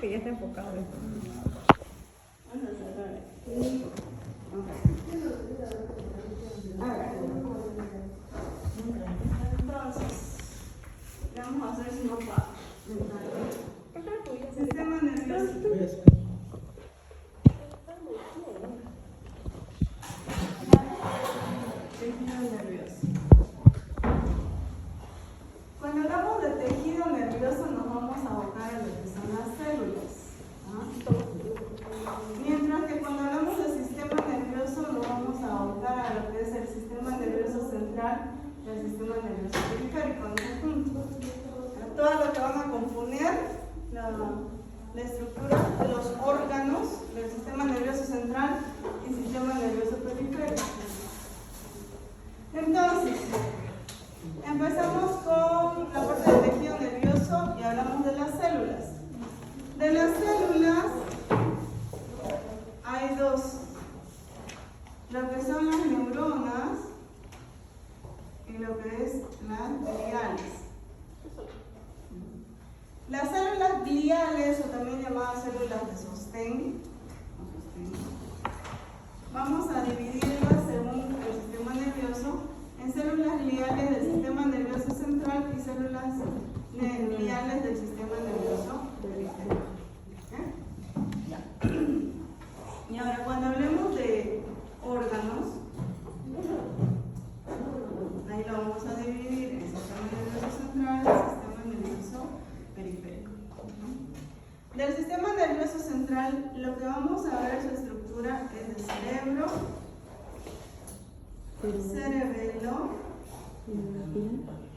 que ya está enfocado. Vamos a cerrar aquí. Entonces, vamos a hacer su mapa mental. Sistema nervioso. Tejido nervioso. Cuando hablamos de tejido nervioso nos vamos a abocar a lo que son las células. Mientras que cuando hablamos del sistema nervioso nos vamos a abocar a lo que es el sistema nervioso central y el sistema nervioso periférico en conjunto. Todo lo que van a componer la estructura de los órganos del sistema nervioso central y sistema nervioso periférico. Entonces, empezamos con la parte del tejido nervioso y hablamos de las células. De las células hay dos, lo que son las neuronas y lo que es las gliales. Las células gliales, o también llamadas células de sostén, vamos a dividirlas según el sistema nervioso en células gliales del sistema nervioso central y células gliales del sistema nervioso periférico. Y ahora, cuando hablemos de órganos, ahí lo vamos a dividir en sistema nervioso central y sistema nervioso periférico. Del sistema nervioso central, lo que vamos a ver su estructura es el cerebro, cerebelo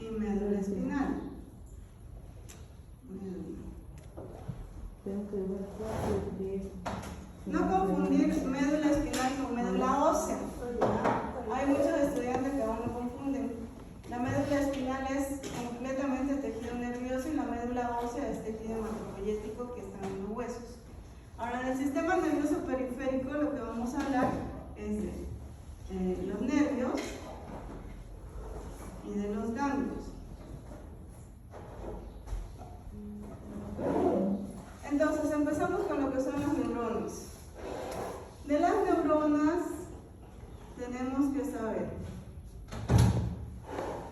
y médula espinal. No confundir médula espinal con médula ósea. Hay muchos estudiantes que aún no confunden. La médula espinal es completamente tejido nervioso y la médula ósea es tejido hematopoyético que está en los huesos. Ahora, en el sistema nervioso periférico lo que vamos a hablar es de los nervios y de los ganglios. Entonces, empezamos con lo que son las neuronas. De las neuronas tenemos que saber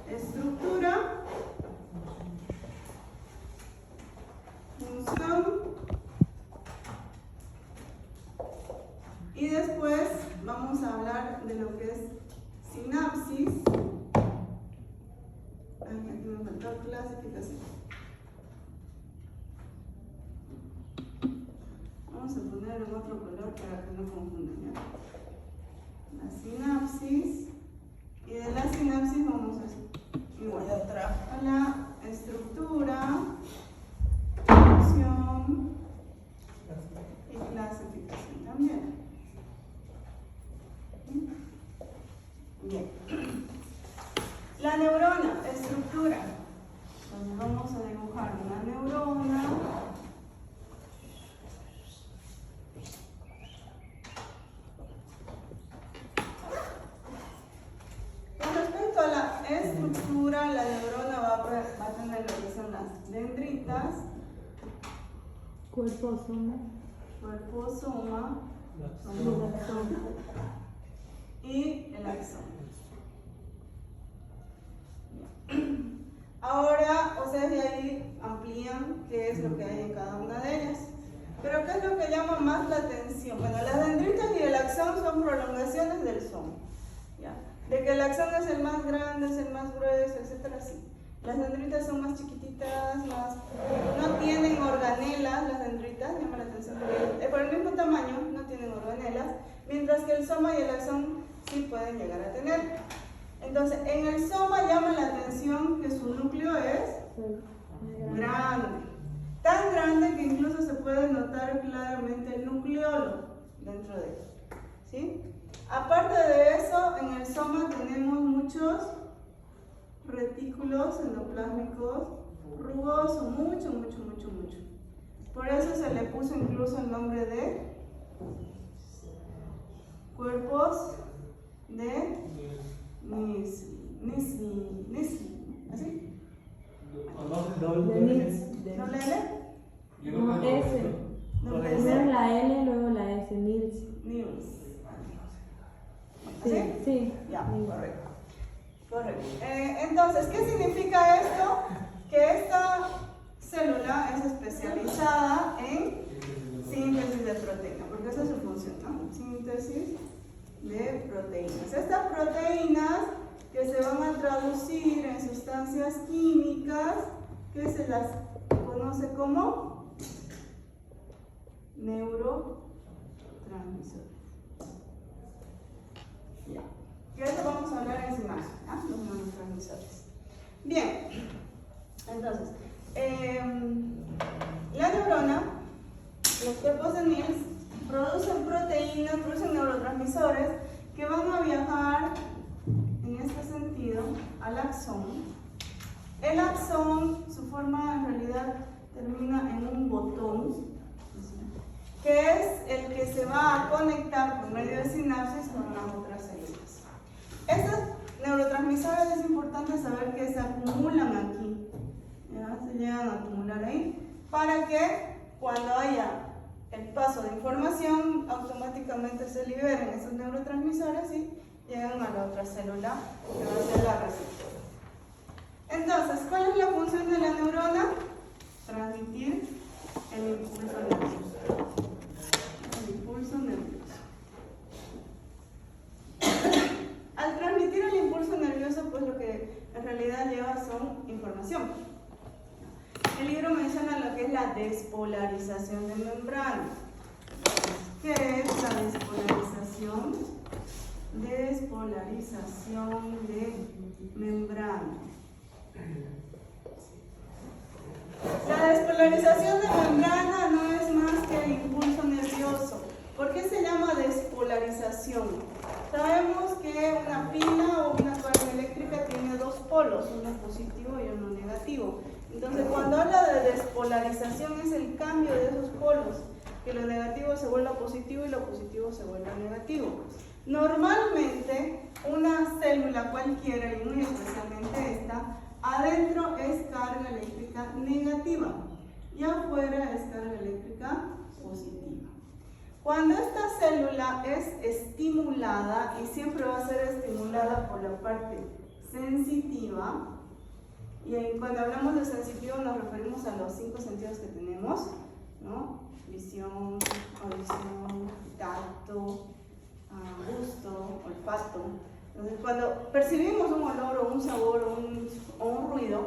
estructura, función y después vamos a hablar de lo que es sinapsis. Aquí me faltó clasificación. Vamos a poner en otro color para que no confundan. La sinapsis, y de la sinapsis vamos a hacer igual a la estructura, función y clasificación también. Bien. La neurona, estructura. Entonces vamos a dibujar una neurona. Estructura, la neurona va a tener lo que son las dendritas, Cuerposoma, y el axón. Ahora ustedes de ahí amplían qué es lo que hay en cada una de ellas. Pero ¿qué es lo que llama más la atención? Bueno, las dendritas y el axón son prolongaciones del soma. ¿Ya? De que el axón es el más grande, es el más grueso, etcétera, sí. Las dendritas son más chiquititas, no tienen organelas, las dendritas, llama la atención, por el mismo tamaño no tienen organelas, mientras que el soma y el axón sí pueden llegar a tener. Entonces, en el soma llama la atención que su núcleo es grande, tan grande que incluso se puede notar claramente el nucleolo dentro de él, ¿sí? Aparte de eso, en el soma tenemos muchos retículos endoplásmicos rugosos, mucho. Por eso se le puso incluso el nombre de cuerpos de Nissl, ¿así? ¿Doble L? ¿Doble L? No, S. Incorrecto. Correcto. Entonces, ¿qué significa esto? Que esta célula es especializada en síntesis de proteína, porque esa es su función, ¿no? Síntesis de proteínas. Estas proteínas que se van a traducir en sustancias químicas que se las conoce como neurotransmisores. Ya. Que eso vamos a hablar en sinapsis, ¿no? Los neurotransmisores. Bien, entonces, la neurona, los cuerpos de Niels, producen proteínas, producen neurotransmisores que van a viajar en este sentido al axón. El axón, su forma en realidad termina en un botón, que es el que se va a conectar por medio de sinapsis con las otras células. Estos neurotransmisores es importante saber que se acumulan aquí, ¿ya? Se llegan a acumular ahí, para que cuando haya el paso de información, automáticamente se liberen esos neurotransmisores y llegan a la otra célula, que va a ser la receptora. Entonces, ¿cuál es la función de la neurona? Transmitir el impulso nervioso. El impulso nervioso. Al transmitir el impulso nervioso, pues lo que en realidad lleva son información. El libro menciona lo que es la despolarización de membrana. ¿Qué es la despolarización? Despolarización de membrana. La despolarización de membrana no es más que el impulso nervioso. ¿Por qué se llama despolarización? Sabemos que una pila o una carga eléctrica tiene dos polos, uno positivo y uno negativo. Entonces, cuando habla de despolarización es el cambio de esos polos, que lo negativo se vuelva positivo y lo positivo se vuelva negativo. Normalmente, una célula cualquiera, y muy especialmente esta, adentro es carga eléctrica negativa y afuera es carga eléctrica positiva. Cuando esta célula es estimulada, y siempre va a ser estimulada por la parte sensitiva, y cuando hablamos de sensitivo nos referimos a los 5 sentidos que tenemos, ¿no? Visión, audición, tacto, gusto, olfato. Entonces, cuando percibimos un olor o un sabor o un ruido,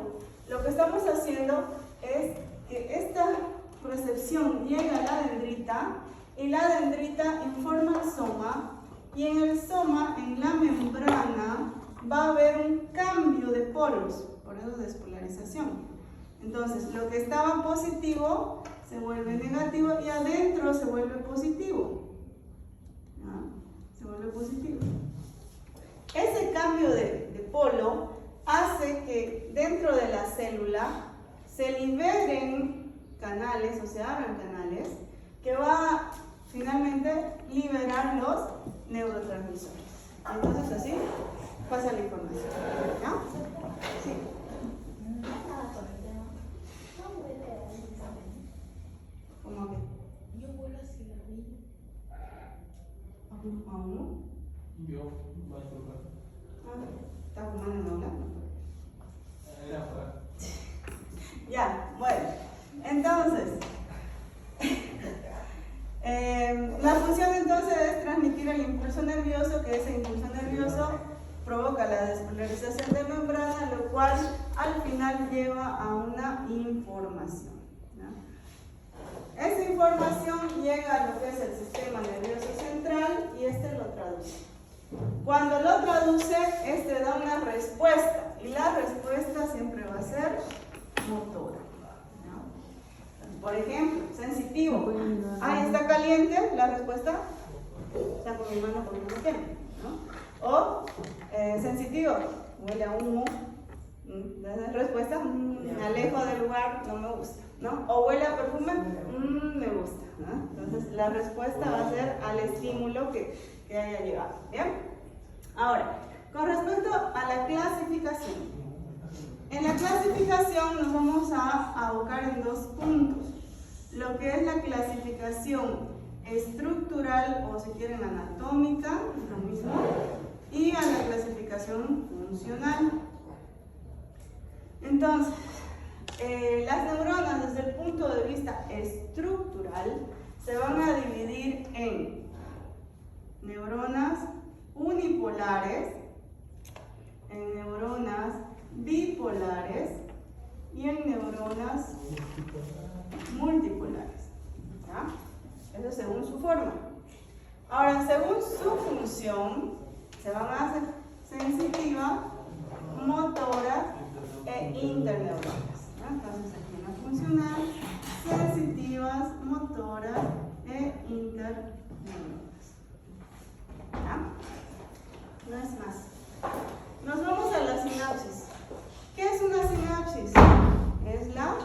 lo que estamos haciendo es que esta percepción llega a la dendrita y la dendrita informa al soma, y en el soma, en la membrana, va a haber un cambio de polos, por eso es despolarización. Entonces, lo que estaba positivo se vuelve negativo y adentro se vuelve positivo. ¿Ya? Se vuelve positivo. Ese cambio de polo hace que dentro de la célula se liberen canales, o se abran canales, que va a finalmente liberar los neurotransmisores. Entonces así pasa la información. ¿Ya? Sí. ¿Cómo que? Yo vuelo a cigarrillo. ¿Aún no? Yo voy a fumar. ¿Está fumando en aula? Era afuera. Ya, bueno. Entonces, la función entonces es transmitir el impulso nervioso, que ese impulso nervioso provoca la despolarización de membrana, lo cual al final lleva a una información, ¿no? Esa información llega a lo que es el sistema nervioso central y este lo traduce. Cuando lo traduce, este da una respuesta y la respuesta siempre va a ser motora, ¿no? Por ejemplo, sensitivo. Ah, está caliente, la respuesta está con mi mano porque no tiene, ¿no? O sensitivo, huele a humo. La respuesta, me alejo del lugar, no me gusta, ¿no? O huele a perfume, me gusta, ¿no? Entonces la respuesta va a ser al estímulo que haya llegado, ¿bien? Ahora, con respecto a la clasificación. En la clasificación nos vamos a abocar en 2 puntos. Lo que es la clasificación estructural, o si quieren anatómica, lo mismo, y a la clasificación funcional. Entonces, las neuronas desde el punto de vista estructural se van a dividir en neuronas unipolares, en neuronas bipolares y en neuronas multipolares. ¿Ya? Eso según su forma. Ahora, según su función, se van a hacer sensitivas, motoras e interneuronales. ¿Ya? Entonces, aquí en la funcional, sensitivas, motoras e interneuronales. ¿Ya? No es más. Nos vamos a la sinapsis. ¿Qué es una sinapsis? Es la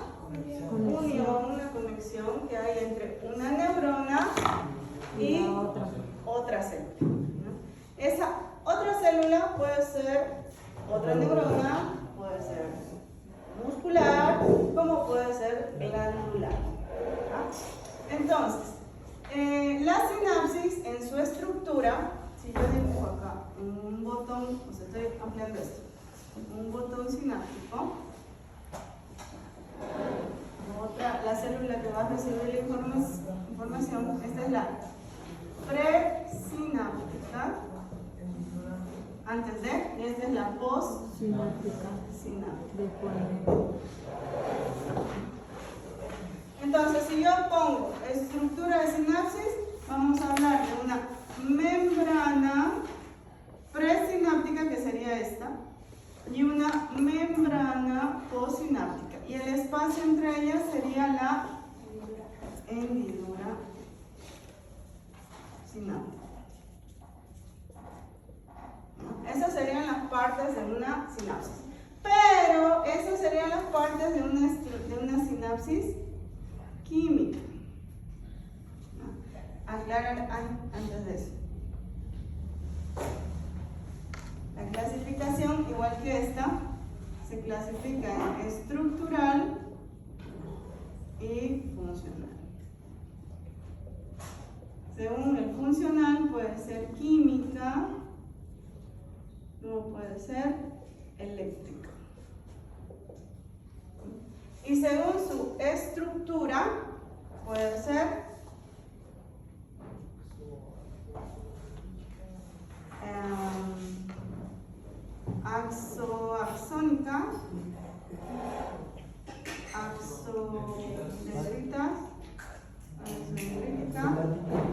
unión, una conexión que hay entre una neurona y otra célula, ¿no? Esa otra célula puede ser otra neurona, puede ser muscular, como puede ser glandular. ¿Ya? Entonces, la sinapsis en su estructura, si yo dibujo acá un botón, o sea, estoy ampliando esto, un botón sináptico, la célula que va a recibir la información, esta es la presináptica, antes de, y esta es la postsináptica. Entonces, si yo pongo estructura de sinapsis, vamos a hablar de una membrana presináptica, que sería esta, y una membrana postsináptica. Y el espacio entre ellas sería la hendidura sináptica. Esas serían las partes de una sinapsis. Pero esas serían las partes de una sinapsis química. Aclarar antes de eso. La clasificación, igual que esta, se clasifica en estructural y funcional. Según el funcional puede ser química, como puede ser eléctrica. Y según su estructura puede ser axónica, axodendrita,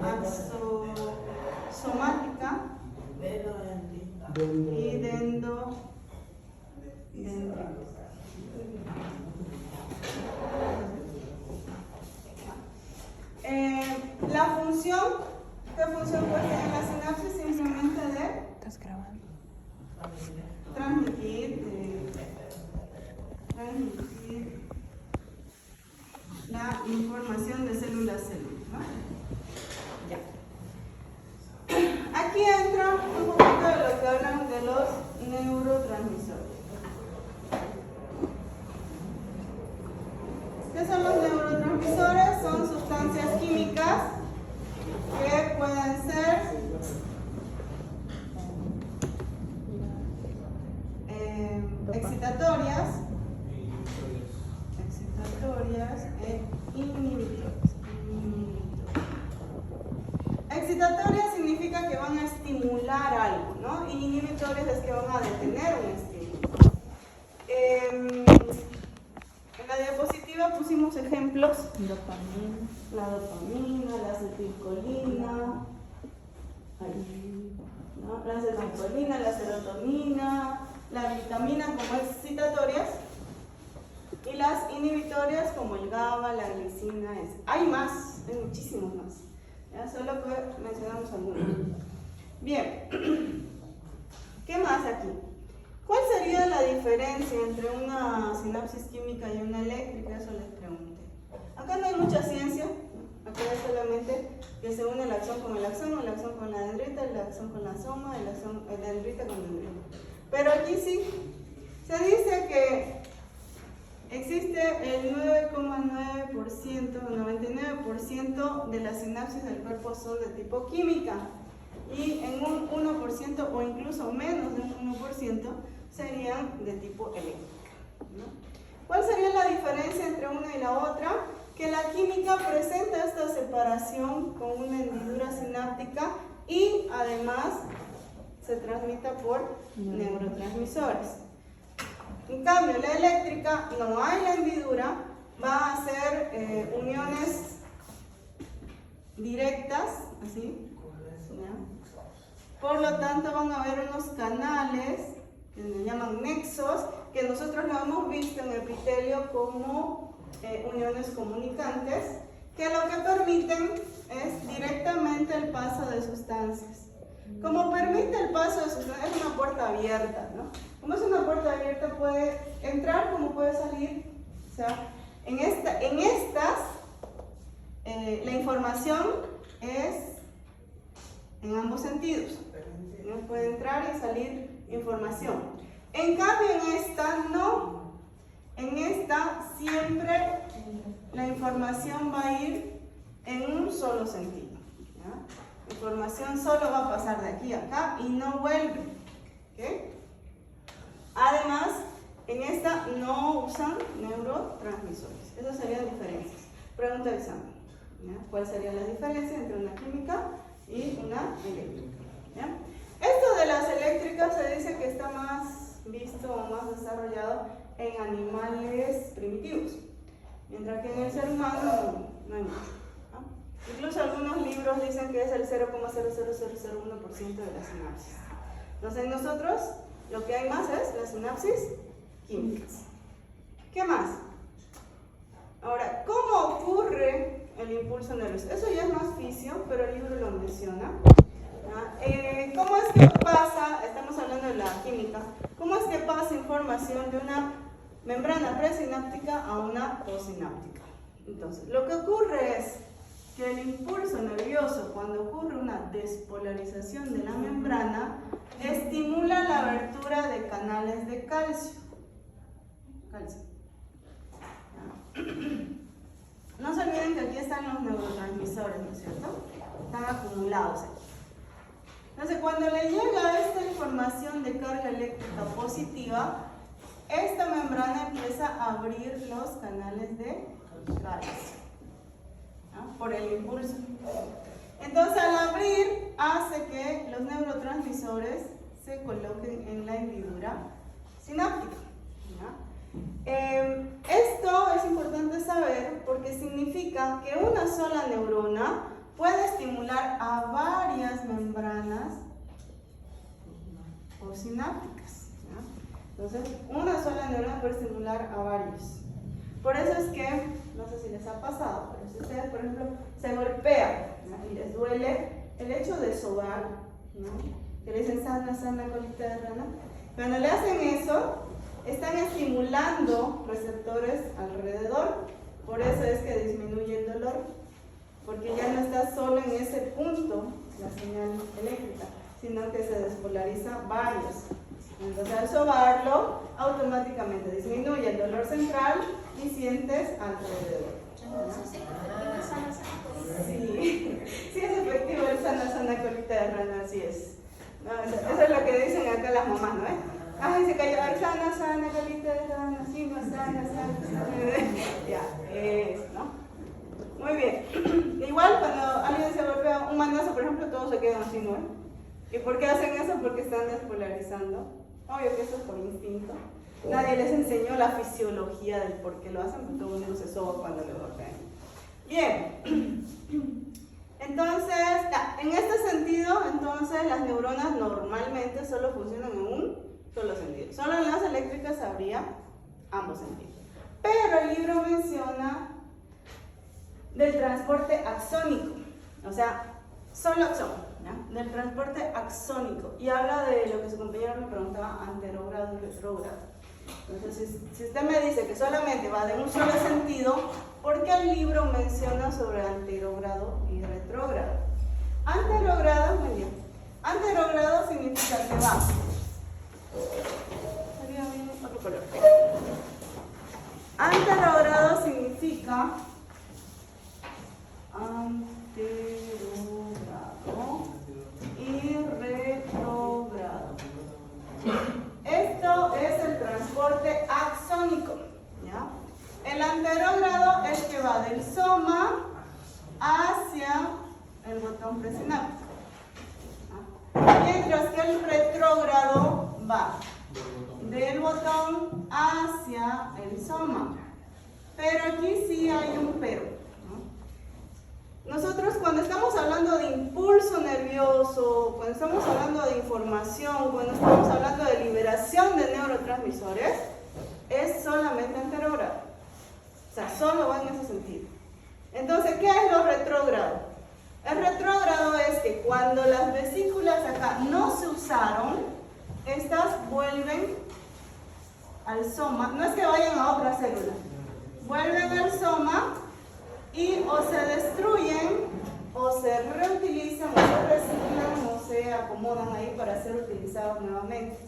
axosomática y dendrodendrita. La función, ¿qué función puede tener la sinapsis? Simplemente de transmitir la información de célula a célula, ¿no? Ya. Aquí entra un poquito de lo que hablan de los neurotransmisores. ¿Qué son los neurotransmisores? Son sustancias químicas que pueden ser excitatorias e inhibitorias. Excitatorias significa que van a estimular algo, ¿no? Y inhibitorias es que van a detener un estímulo. En la diapositiva pusimos ejemplos. La dopamina, la acetilcolina, ¿no? La acetilcolina, la serotonina, la vitamina como excitatorias y las inhibitorias como el GABA, la glicina. Hay más, hay muchísimos más. ¿Ya? Solo que mencionamos algunos. Bien, ¿qué más aquí? ¿Cuál sería la diferencia entre una sinapsis química y una eléctrica? Eso les pregunté. Acá no hay mucha ciencia, acá es solamente que se une el axón con el axón con la dendrita, el axón con la soma, el dendrita con dendrita. Pero aquí sí, se dice que existe el 9,9%, el 99% de las sinapsis del cuerpo son de tipo química. y en un 1% o incluso menos de un 1% serían de tipo eléctrica, ¿no? ¿Cuál sería la diferencia entre una y la otra? Que la química presenta esta separación con una hendidura sináptica y además se transmite por neurotransmisores. En cambio, la eléctrica no hay la hendidura, va a ser uniones directas, así, ¿ya? Por lo tanto van a haber unos canales que se llaman nexos, que nosotros lo hemos visto en el epitelio como uniones comunicantes, que lo que permiten es directamente el paso de sustancias. Como permite el paso de sustancias, es una puerta abierta, ¿no? Como es una puerta abierta, puede entrar como puede salir. O sea, en estas, la información es en ambos sentidos, ¿no? Puede entrar y salir información. En cambio, en esta no. En esta siempre la información va a ir en un solo sentido, ¿ya? La información solo va a pasar de aquí a acá y no vuelve, ¿okay? Además, en esta no usan neurotransmisores. Esas serían diferencias. Pregunta de examen, ¿ya? ¿Cuál sería la diferencia entre una química y una eléctrica? ¿Ya? Esto de las eléctricas se dice que está más visto o más desarrollado en animales primitivos, mientras que en el ser humano no hay mucho, ¿no? Incluso algunos libros dicen que es el 0,00001% de la sinapsis. Entonces en nosotros lo que hay más es la sinapsis químicas. ¿Qué más? Ahora, ¿cómo ocurre el impulso nervioso? Eso ya es más fisio, pero el libro lo menciona. ¿Cómo es que pasa, estamos hablando de la química, cómo es que pasa información de una membrana presináptica a una postsináptica? Entonces, lo que ocurre es que el impulso nervioso, cuando ocurre una despolarización de la membrana, estimula la abertura de canales de calcio. No se olviden que aquí están los neurotransmisores, ¿no es cierto? Están acumulados aquí. Entonces, cuando le llega esta información de carga eléctrica positiva, esta membrana empieza a abrir los canales de calcio, ¿no? Por el impulso. Entonces, al abrir, hace que los neurotransmisores se coloquen en la hendidura sináptica, ¿no? Esto es importante saber porque significa que una sola neurona puede estimular a varias membranas postsinápticas, ¿no? Entonces, una sola neurona puede estimular a varios. Por eso es que, no sé si les ha pasado, pero si ustedes, por ejemplo, se golpean, ¿no? Y les duele el hecho de sobar, ¿no? Que le dicen sana, sana, colita de rana. Cuando le hacen eso, están estimulando receptores alrededor. Por eso es que disminuye el dolor, porque ya no está solo en ese punto la señal eléctrica, sino que se despolariza varios. Entonces, al sobarlo, automáticamente disminuye el dolor central y sientes alrededor. Sí, sí es efectivo el sana, sana, colita de rana, así es. No, eso es lo que dicen acá las mamás, ¿no? Ay, se cayó, ay, sana, sana, colita de rana, sí, no, sana, sana, sana. Ya, eso, ¿no? Muy bien. Igual cuando alguien se golpea un manazo, por ejemplo, todos se quedan así, ¿no? ¿Y por qué hacen eso? Porque están despolarizando. Obvio que eso es por instinto. Nadie les enseñó la fisiología del por qué lo hacen, porque todo el mundo se soba cuando le golpean. Bien. Entonces, en este sentido, entonces las neuronas normalmente solo funcionan en un solo sentido. Solo en las eléctricas habría ambos sentidos. Pero el libro menciona del transporte axónico, o sea, solo axón, ¿no? Del transporte axónico, y habla de lo que su compañero me preguntaba, anterogrado y retrógrado. Entonces, si usted me dice que solamente va de un solo sentido, ¿por qué el libro menciona sobre anterogrado y retrógrado? Anterogrado, muy bien. Anterogrado significa que va. Sería bien otro color. Anterogrado significa anterogrado y el botón presináptico. Mientras que el retrógrado va del botón hacia el soma. Pero aquí sí hay un pero, ¿no? Nosotros cuando estamos hablando de impulso nervioso, cuando estamos hablando de información, cuando estamos hablando de liberación de neurotransmisores, es solamente anterogrado. O sea, solo va en ese sentido. Entonces, ¿qué es lo retrógrado? El retrógrado es que cuando las vesículas acá no se usaron, estas vuelven al soma. No es que vayan a otra célula. Vuelven al soma y o se destruyen, o se reutilizan, o se reciclan, o se acomodan ahí para ser utilizados nuevamente.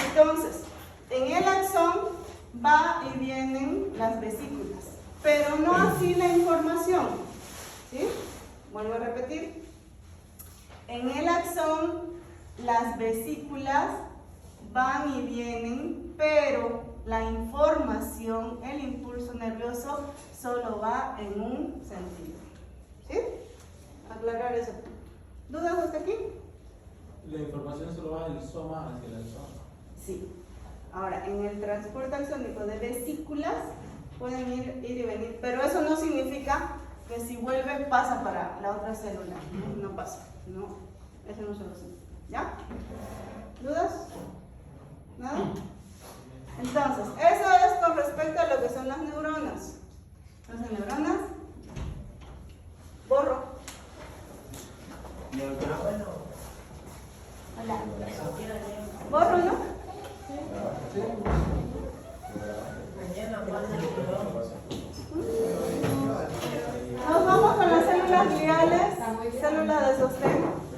Entonces, en el axón va y vienen las vesículas, pero no así la información. ¿Sí? Vuelvo a repetir. En el axón, las vesículas van y vienen, pero la información, el impulso nervioso, solo va en un sentido. ¿Sí? Aclarar eso. ¿Dudas hasta aquí? La información solo va del soma hacia el axón. Sí. Ahora, en el transporte axónico de vesículas pueden ir y venir, pero eso no significa que si vuelve pasa para la otra célula. No pasa. No, eso no se lo hace. ¿Ya? ¿Dudas? ¿Nada? Entonces, eso es con respecto a lo que son las neuronas. Entonces, neuronas, borro. Hola. Borro, ¿no? Nos vamos con las células gliales, células de sostén.